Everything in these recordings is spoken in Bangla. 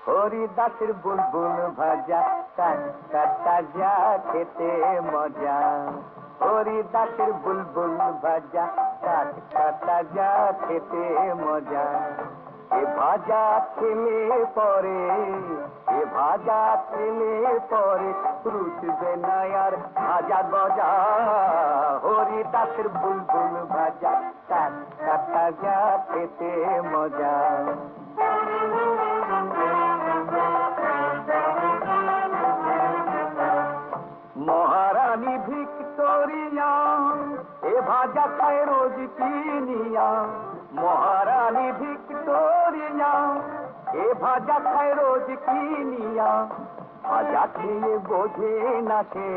হরিদাসের বুলবুল ভাজা টাটকা তাজা খেতে মজা। হরিদাসের বুলবুল ভাজা টাটকা তাজা খেতে মজা। এ ভাজা খেলে পরে, এ ভাজা খেলে পরে রুচবে না আর ভাজা গজা। হরিদাসের বুলবুল ভাজা টাটকা তাজা খেতে মজা। মহারানী ভিক্টোরিয়া এ ভাজা খায় রোজ কিনিয়া। মহারানী ভিক্টোরিয়া এ ভাজা খায় রোজ কিনিয়া। ভাজা খেয়ে বোঝে না সে,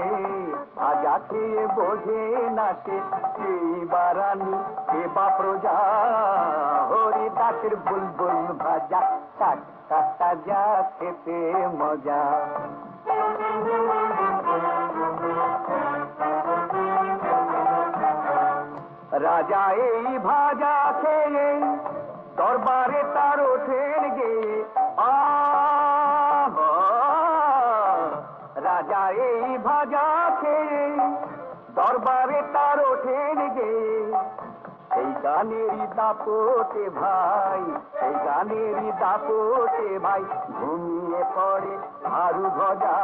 ভাজা খেয়ে বোঝে না সে, বা রানী কে বা প্রজা। হরিদাসের বুলবুল ভাজা টাটকা তাজা খেতে মজা। রাজা এই ভাজা খেয়ে দরবারে তার ওঠেন গে। রাজা এই ভাজা খেয়ে দরবারে তার ওঠেন গে। সেই গানেরই দাপটে ভাই, সেই গানেরই দাপটে ভাই ঘুমিয়ে পড়ে আরু ভজা।